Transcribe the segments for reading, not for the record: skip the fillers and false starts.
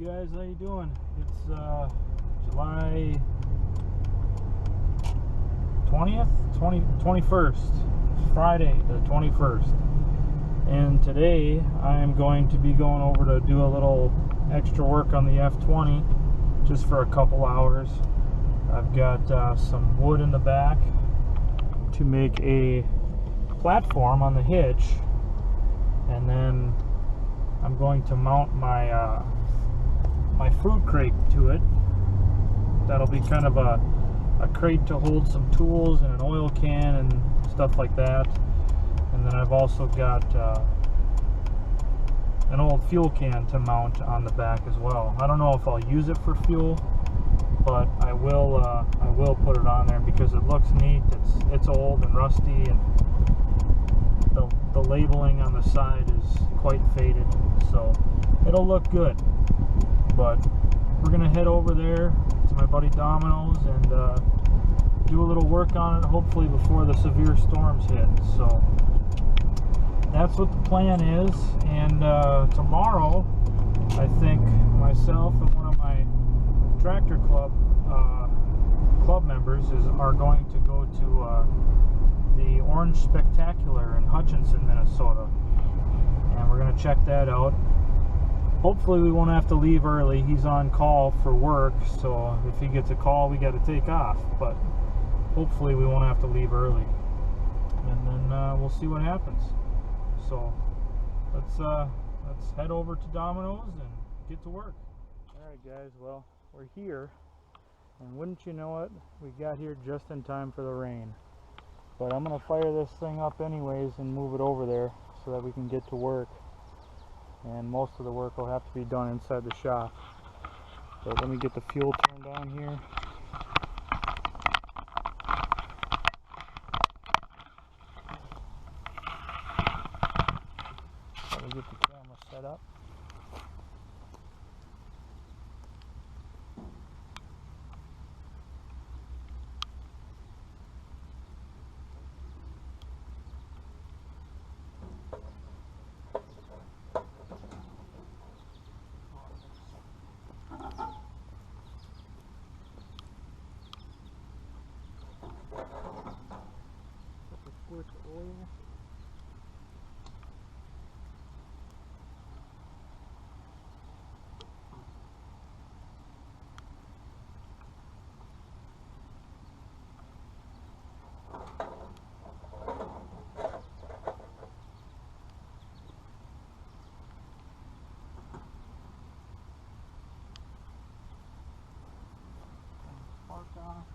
guys, how you doing? It's July 20th, 21st, Friday the 21st, and today I am going to be going over to do a little extra work on the F20 just for a couple hours. I've got some wood in the back to make a platform on the hitch, and then I'm going to mount my my fruit crate to it. That'll be kind of a crate to hold some tools and an oil can and stuff like that. And then I've also got an old fuel can to mount on the back as well. I don't know if I'll use it for fuel, but I will put it on there because it looks neat. It's old and rusty, and the labeling on the side is quite faded, so it'll look good. But we're gonna head over there to my buddy Domino's and do a little work on it, hopefully before the severe storms hit. So that's what the plan is. And tomorrow, I think myself and one of my tractor club members are going to go to the Orange Spectacular in Hutchinson, Minnesota, and we're going to check that out. Hopefully we won't have to leave early. He's on call for work, so if he gets a call we got to take off, but hopefully we won't have to leave early, and then we'll see what happens. So let's head over to Domino's and get to work. Alright guys, well, we're here, and wouldn't you know it, we got here just in time for the rain. But I'm going to fire this thing up anyways and move it over there so that we can get to work. And most of the work will have to be done inside the shop. But let me get the fuel turned on here. Let me get the camera set up. With oil. Spark off.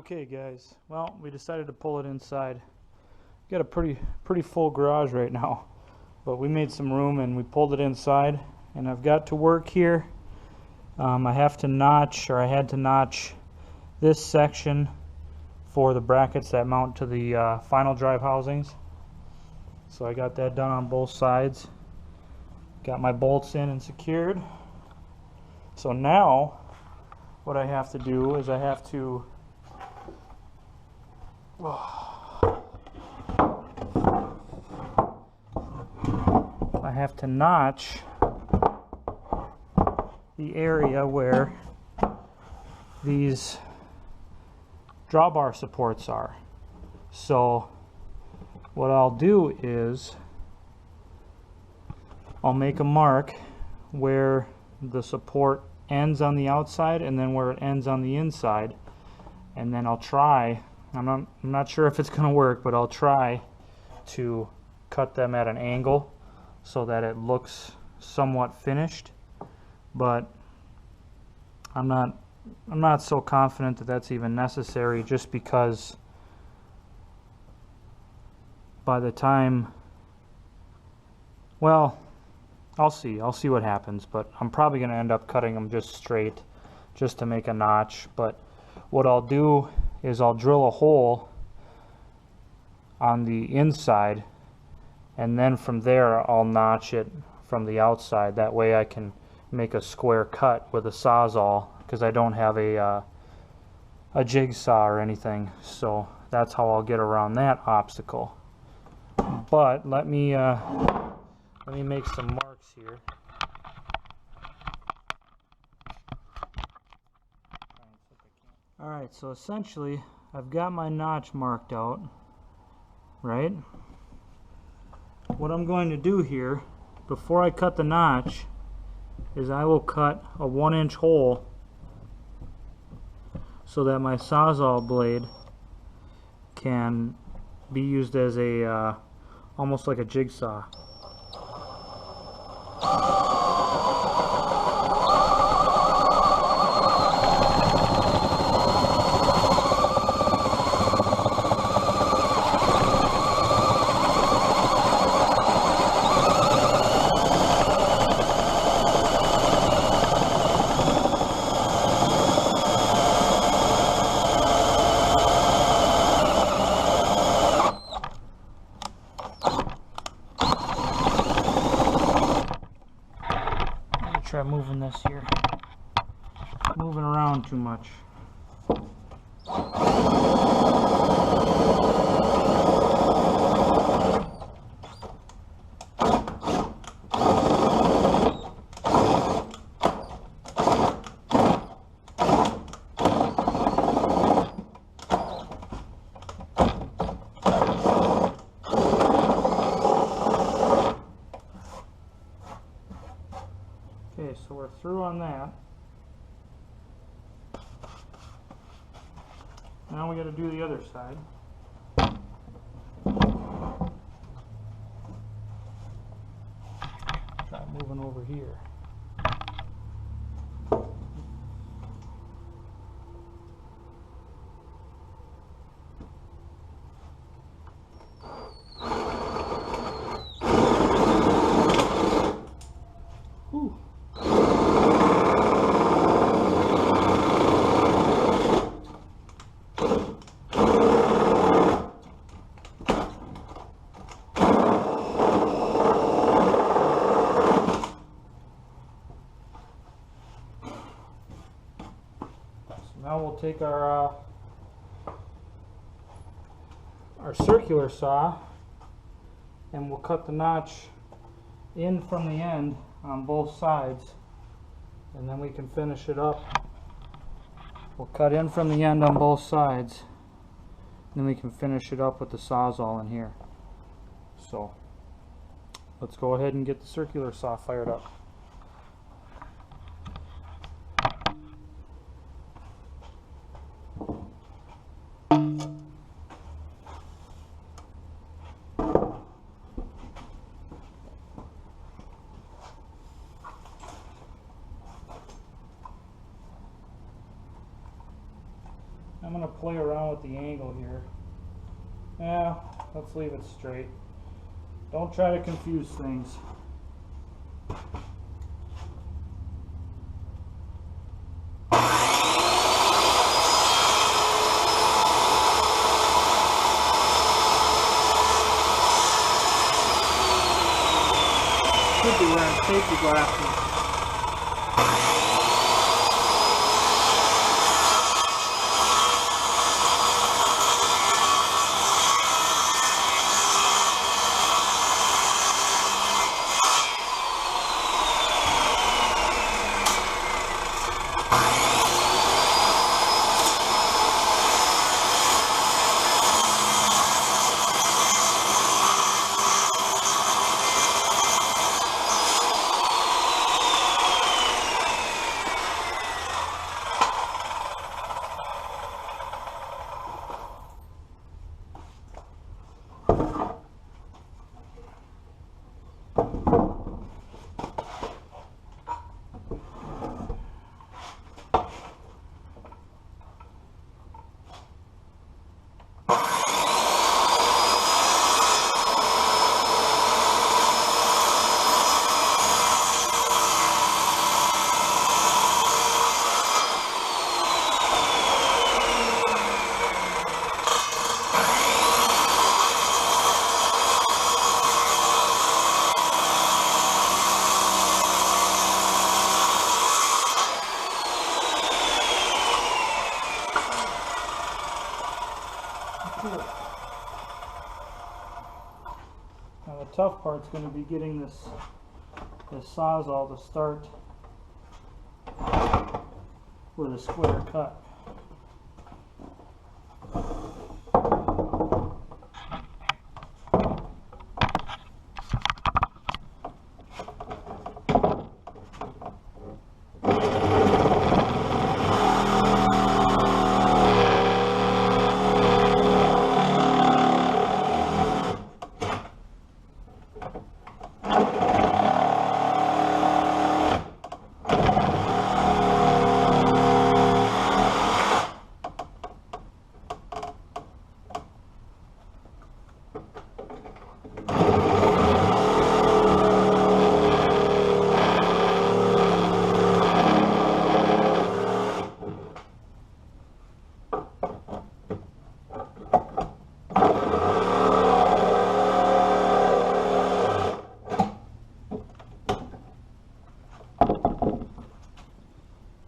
Okay guys, well, we decided to pull it inside. Got a pretty full garage right now, but we made some room and we pulled it inside, and I've got to work here. I have to notch, or I had to notch this section for the brackets that mount to the final drive housings. So I got that done on both sides. Got my bolts in and secured. So now what I have to do is I have to notch the area where these drawbar supports are. So what I'll do is I'll make a mark where the support ends on the outside and then where it ends on the inside, and then I'll try, I'm not sure if it's gonna work, but I'll try to cut them at an angle so that it looks somewhat finished. But I'm not so confident that that's even necessary, just because by the time, well, I'll see what happens, but I'm probably going to end up cutting them just straight just to make a notch. But what I'll do is I'll drill a hole on the inside, and then from there I'll notch it from the outside. That way I can make a square cut with a Sawzall, because I don't have a jigsaw or anything. So that's how I'll get around that obstacle. But let me make some marks here. Alright, so essentially I've got my notch marked out, right? What I'm going to do here, before I cut the notch, is I will cut a 1-inch hole so that my Sawzall blade can be used as a almost like a jigsaw. Try moving this here. Moving around too much. Okay, so we're through on that. Now we got to do the other side. Try moving over here. Whew. Now we'll take our circular saw and we'll cut the notch in from the end on both sides, and then we can finish it up. We'll cut in from the end on both sides, and then we can finish it up with the Sawzall in here. So let's go ahead and get the circular saw fired up. I'm going to play around with the angle here. Yeah, let's leave it straight. Don't try to confuse things. Should be wearing safety glasses. Now the tough part's going to be getting this sawzall to start with a square cut.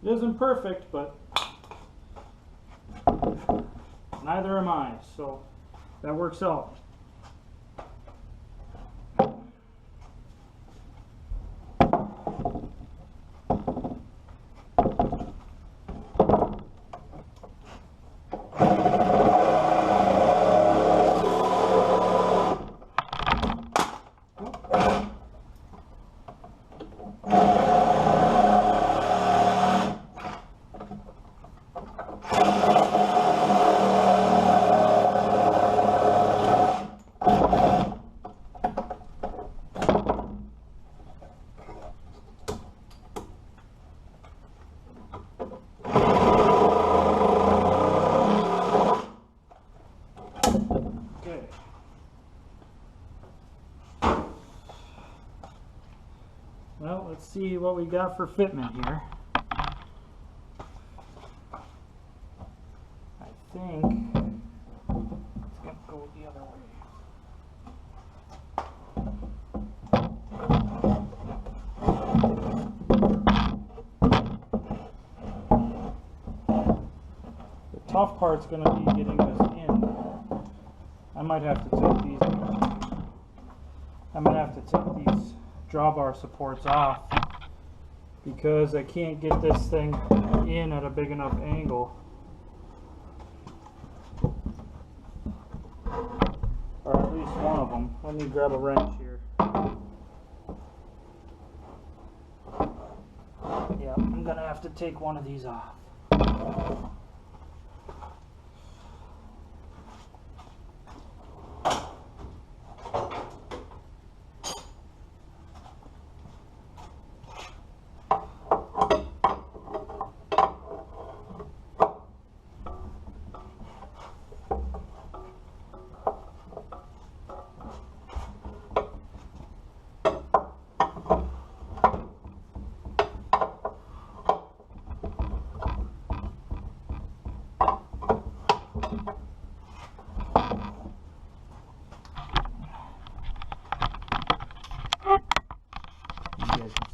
It isn't perfect, but neither am I, so that works out. Well, let's see what we got for fitment here. I think it's going to go the other way. The tough part's going to be getting this in. I might have to take these. I might have to take these drawbar supports off because I can't get this thing in at a big enough angle, or at least one of them. Let me grab a wrench here. Yeah, I'm gonna have to take one of these off.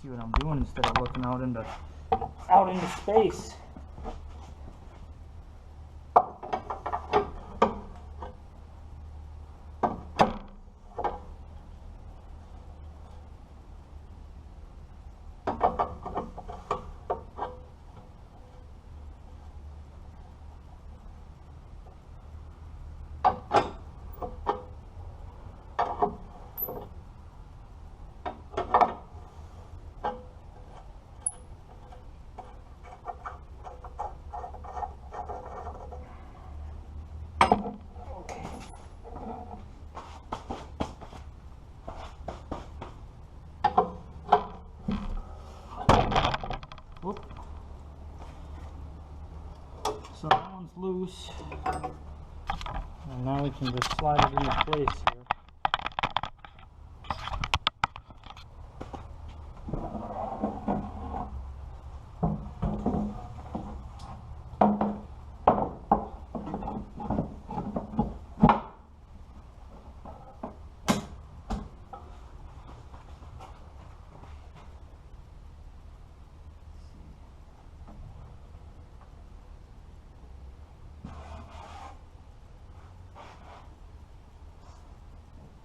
See what I'm doing instead of looking out into space. Whoop. So that one's loose, and now we can just slide it into place here.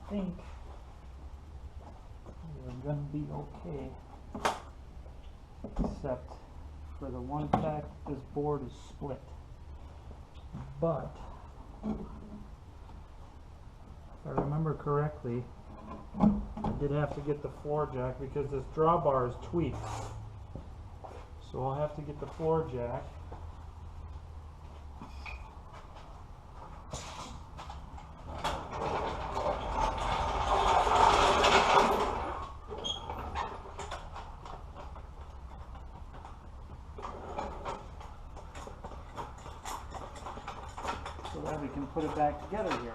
I think we're going to be okay, except for the one fact this board is split. But if I remember correctly, I did have to get the floor jack because this drawbar is tweaked. So I'll have to get the floor jack. So that we can put it back together here.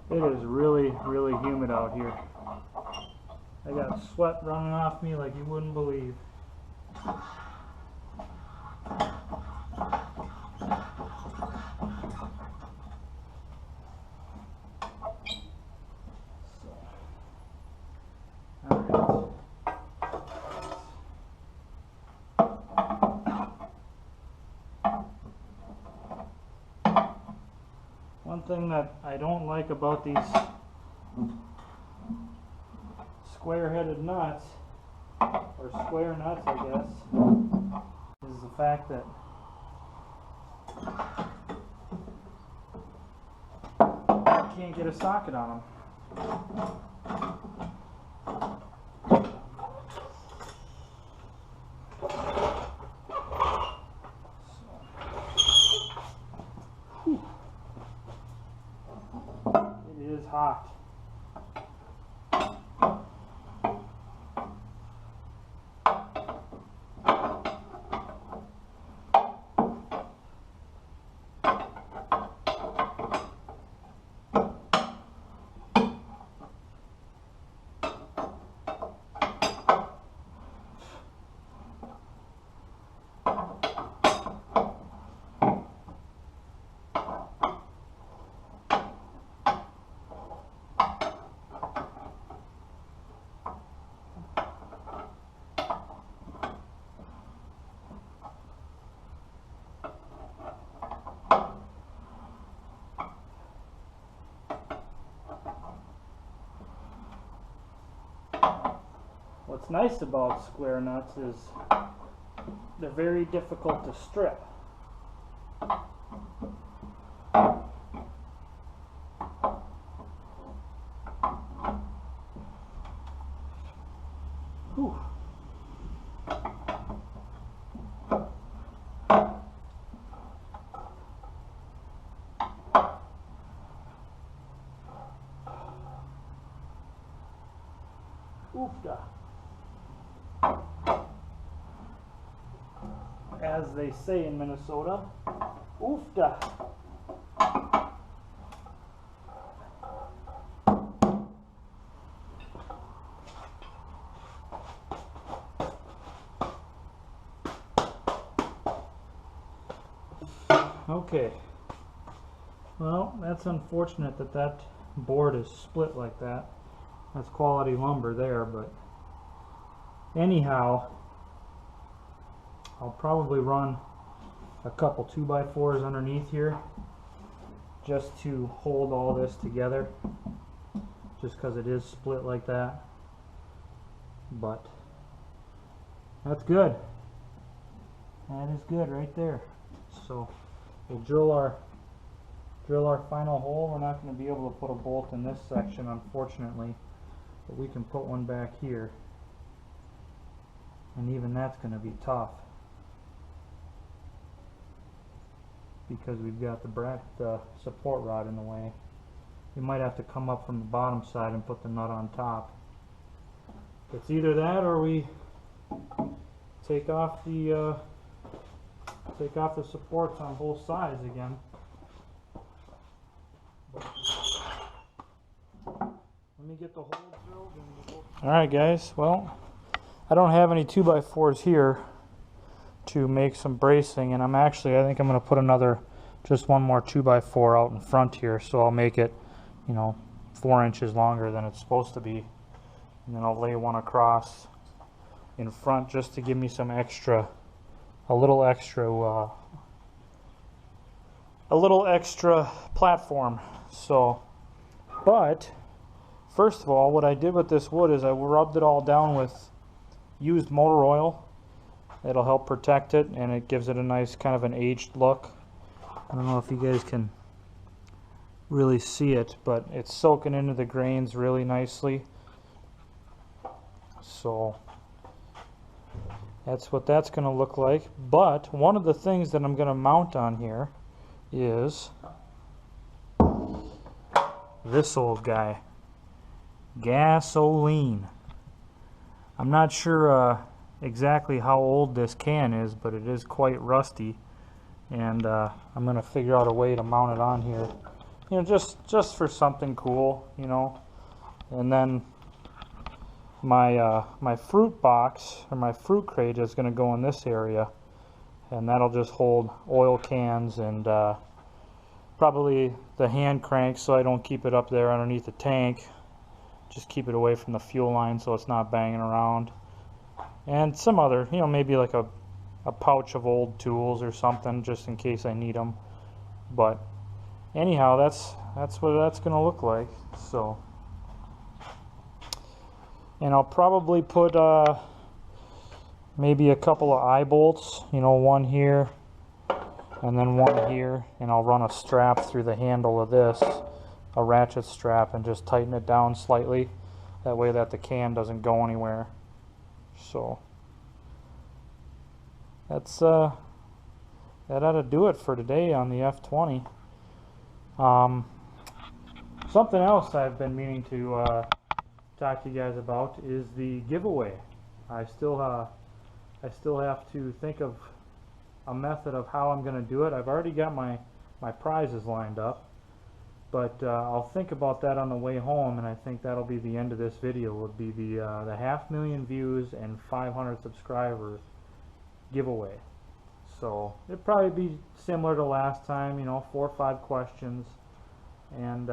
It is really, really humid out here. I got sweat running off me like you wouldn't believe. One thing that I don't like about these square-headed nuts, or square nuts I guess, is the fact that I can't get a socket on them. It is hot. What's nice about square nuts is they're very difficult to strip. Whew. Oofda. As they say in Minnesota, oofda. Okay, well, that's unfortunate that that board is split like that. That's quality lumber there, but anyhow, I'll probably run a couple 2x4s underneath here just to hold all this together, just because it is split like that. But that's good. That is good right there. So we'll drill our final hole. We're not going to be able to put a bolt in this section, unfortunately, but we can put one back here, and even that's going to be tough because we've got the support rod in the way. You might have to come up from the bottom side and put the nut on top. It's either that or we take off the supports on both sides again. Let me get the hole drilled and we'll go. Alright guys, well, I don't have any 2x4s here to make some bracing, and I think I'm going to put just one more 2x4 out in front here, so I'll make it, 4 inches longer than it's supposed to be, and then I'll lay one across in front just to give me some a little extra platform. So, but first of all, what I did with this wood is I rubbed it all down with used motor oil. It'll help protect it, and it gives it a nice kind of an aged look. I don't know if you guys can really see it, but it's soaking into the grains really nicely. So that's what that's going to look like. But one of the things that I'm going to mount on here is this old guy, gasoline. I'm not sure exactly how old this can is, but it is quite rusty, and I'm going to figure out a way to mount it on here, just for something cool, and then my fruit box, or my fruit crate, is going to go in this area, and that'll just hold oil cans and probably the hand crank, so I don't keep it up there underneath the tank. Just keep it away from the fuel line so it's not banging around, and some other, maybe like a pouch of old tools or something, just in case I need them. But anyhow, that's what that's going to look like. So, and I'll probably put maybe a couple of eye bolts, one here and then one here, and I'll run a strap through the handle of this, a ratchet strap, and just tighten it down slightly, that way that the can doesn't go anywhere. So that's that ought to do it for today on the F20. Something else I've been meaning to talk to you guys about is the giveaway. I still have to think of a method of how I'm going to do it. I've already got my prizes lined up, but I'll think about that on the way home, and I think that'll be the end of this video. Would be the 500,000 views and 500 subscriber giveaway. So it'd probably be similar to last time, 4 or 5 questions, and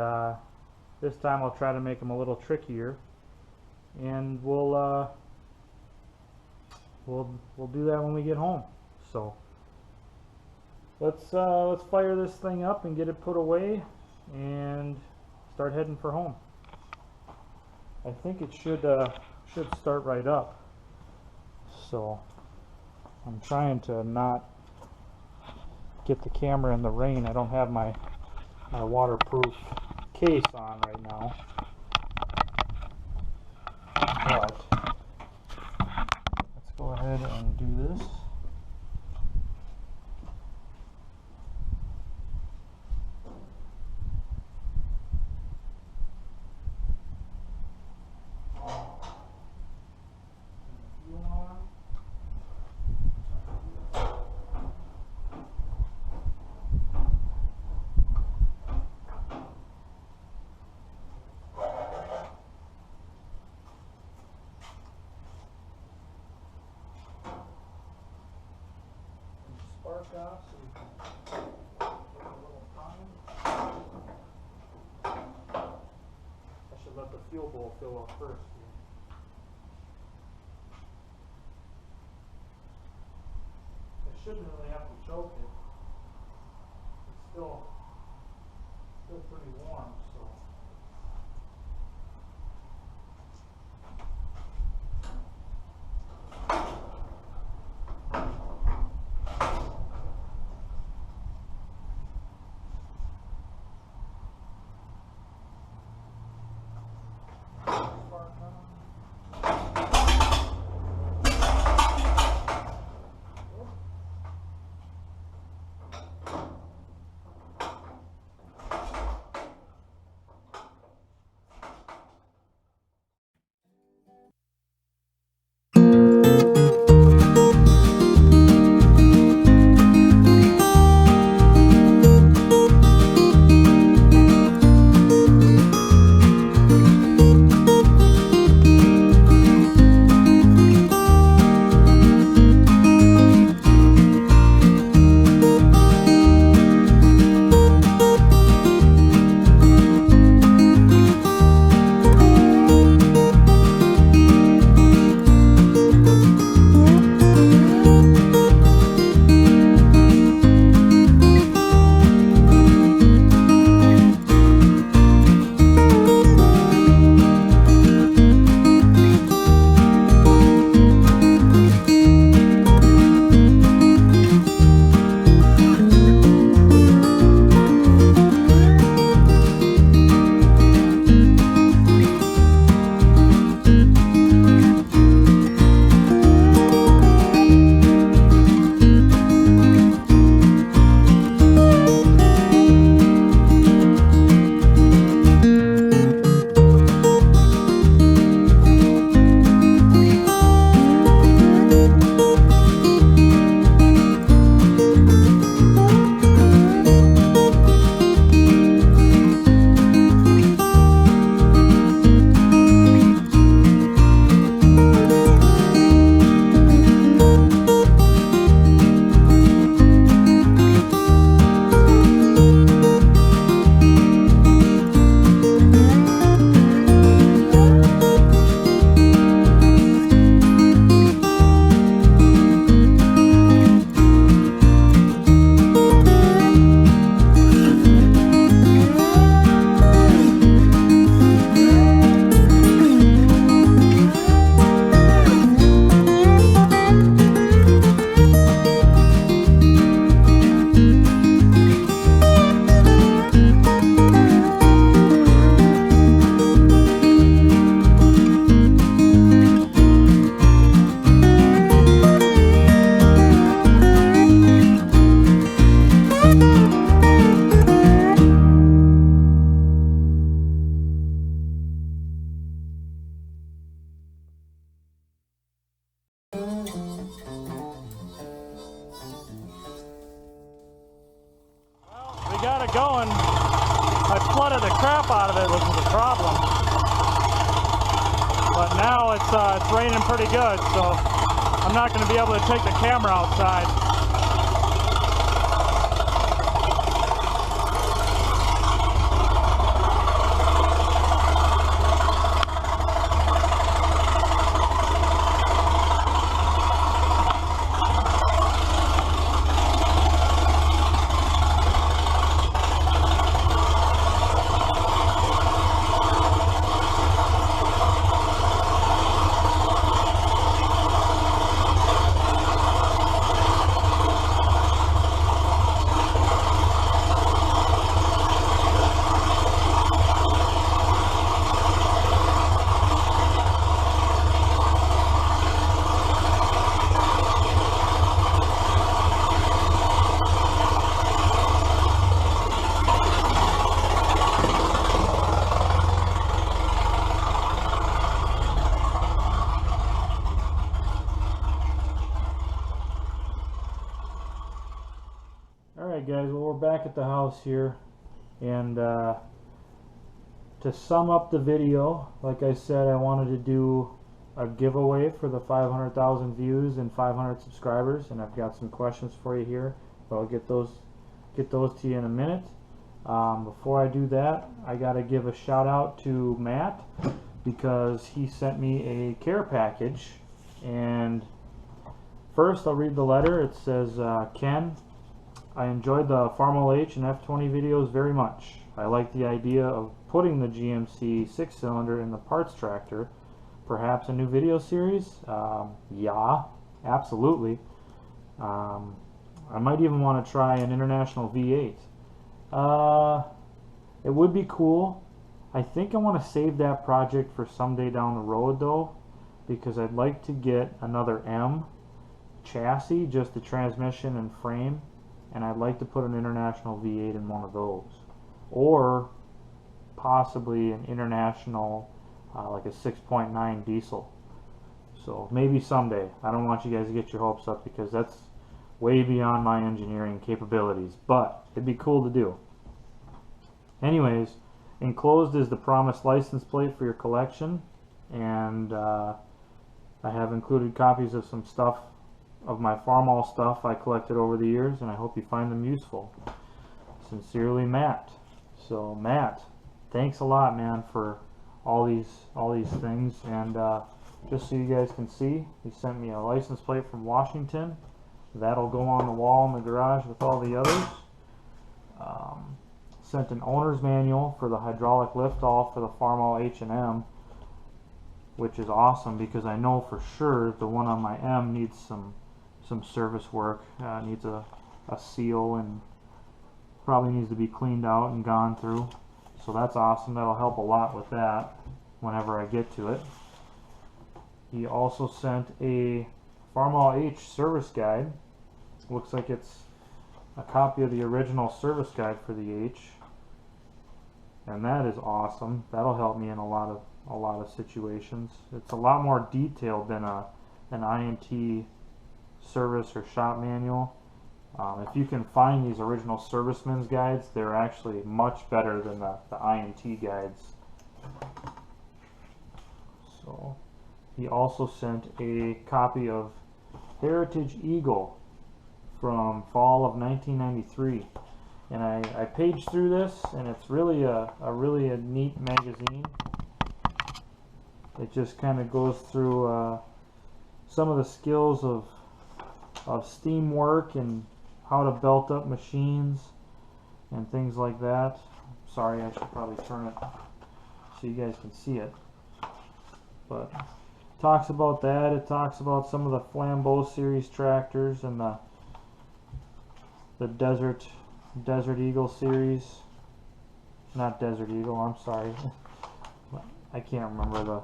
this time I'll try to make them a little trickier, and we'll do that when we get home. So let's fire this thing up and get it put away and start heading for home. I think it should start right up. So I'm trying to not get the camera in the rain. I don't have my waterproof case on right now, but spark off so we can get a little time. I should let the fuel bowl fill up first. I shouldn't really have to choke it. It's still pretty warm, so. got it going. I flooded the crap out of it, which was a problem. But now it's raining pretty good, so I'm not going to be able to take the camera outside. Alright guys, well we're back at the house here, and to sum up the video, like I said, I wanted to do a giveaway for the 500,000 views and 500 subscribers, and I've got some questions for you here. but I'll get those to you in a minute. Before I do that, I got to give a shout out to Matt because he sent me a care package. And first I'll read the letter. It says, Ken, I enjoyed the Farmall H and F20 videos very much. I like the idea of putting the GMC 6-cylinder in the parts tractor. Perhaps a new video series? Yeah, absolutely. I might even want to try an international V8. It would be cool. I think I want to save that project for someday down the road though, because I'd like to get another M chassis, just the transmission and frame, and I'd like to put an international V8 in one of those, or possibly an international like a 6.9 diesel. So maybe someday. I don't want you guys to get your hopes up because that's way beyond my engineering capabilities, but it'd be cool to do. Anyways, enclosed is the promised license plate for your collection, and I have included copies of some stuff, of my Farmall stuff I collected over the years, and I hope you find them useful. Sincerely, Matt. So Matt, thanks a lot, man, for all these things. And just so you guys can see, he sent me a license plate from Washington. That'll go on the wall in the garage with all the others. Sent an owner's manual for the hydraulic lift-all for the Farmall H&M, which is awesome because I know for sure the one on my M needs some service work. Needs a seal and probably needs to be cleaned out and gone through. So that's awesome. That'll help a lot with that whenever I get to it. He also sent a Farmall H service guide. Looks like it's a copy of the original service guide for the H, and that is awesome. That'll help me in a lot of situations. It's a lot more detailed than an INT service or shop manual. If you can find these original serviceman's guides, they're actually much better than the INT guides. So he also sent a copy of Heritage Eagle from fall of 1993, and I paged through this, and it's really a neat magazine. It just kind of goes through some of the skills of steam work and how to belt up machines and things like that. Sorry, I should probably turn it so you guys can see it. But it talks about that. It talks about some of the Flambeau series tractors and the Desert Eagle series. Not Desert Eagle, I'm sorry. I can't remember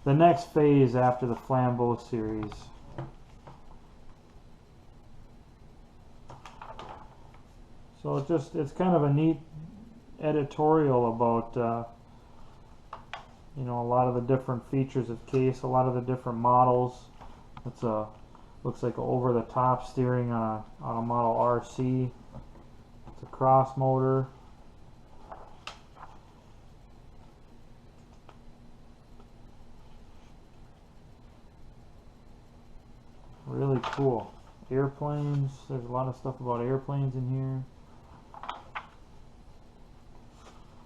the next phase after the Flambeau series. So it's kind of a neat editorial about you know, a lot of the different features of case, a lot of the different models. It's looks like an over-the-top steering on a model RC. It's a cross motor. Really cool. Airplanes. There's a lot of stuff about airplanes in here.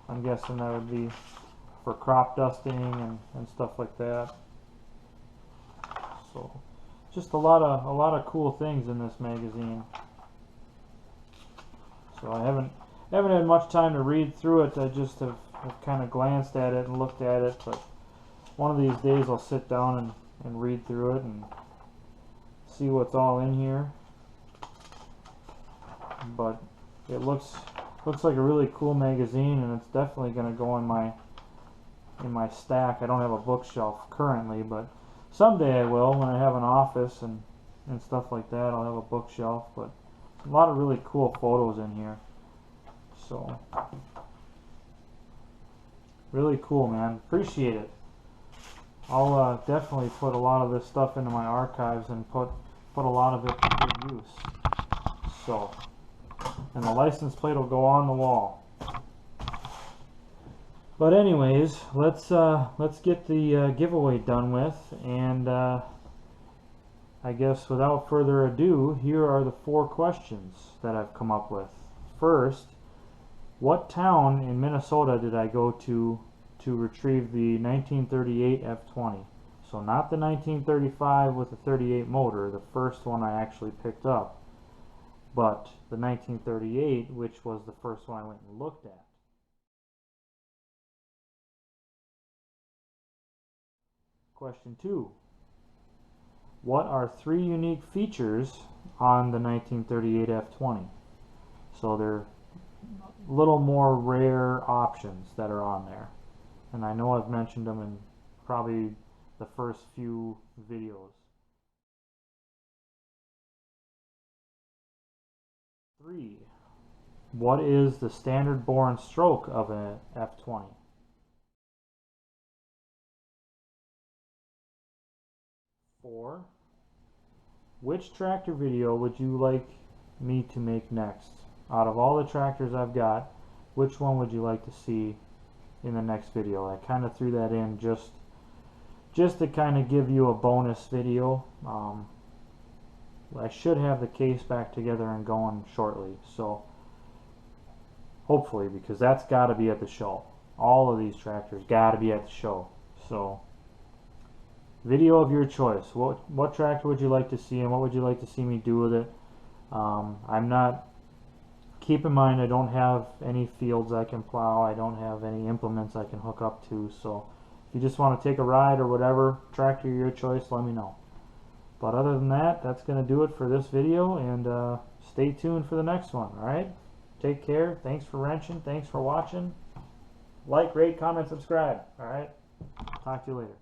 I'm guessing that would be for crop dusting and stuff like that. So just a lot of cool things in this magazine. So I haven't had much time to read through it. I just have kind of glanced at it and looked at it, but one of these days I'll sit down and read through it and see what's all in here. But it looks like a really cool magazine, and it's definitely going to go in my stack. I don't have a bookshelf currently, but someday I will when I have an office and stuff like that. I'll have a bookshelf, but a lot of really cool photos in here. So really cool, man. Appreciate it. I'll definitely put a lot of this stuff into my archives and put a lot of it to good use. So, and the license plate will go on the wall. But anyways, let's get the giveaway done with, and I guess without further ado, here are the 4 questions that I've come up with. First, what town in Minnesota did I go to retrieve the 1938 F20? So not the 1935 with the 38 motor, the first one I actually picked up, but the 1938, which was the first one I went and looked at. Question 2. What are 3 unique features on the 1938 F20? So they're a little more rare options that are on there. And I know I've mentioned them in probably the first few videos. 3. What is the standard bore and stroke of an F20? 4. Which tractor video would you like me to make next? Out of all the tractors I've got, which one would you like to see in the next video? I kind of threw that in just to kind of give you a bonus video. I should have the case back together and going shortly, so hopefully, because that's got to be at the show. All of these tractors got to be at the show. So video of your choice. What tractor would you like to see, and what would you like to see me do with it? I'm not, keep in mind I don't have any fields I can plow, I don't have any implements I can hook up to, so if you just want to take a ride or whatever, tractor your choice, let me know. But other than that, that's going to do it for this video, and stay tuned for the next one, alright? Take care, thanks for wrenching, thanks for watching. Like, rate, comment, subscribe, alright? Talk to you later.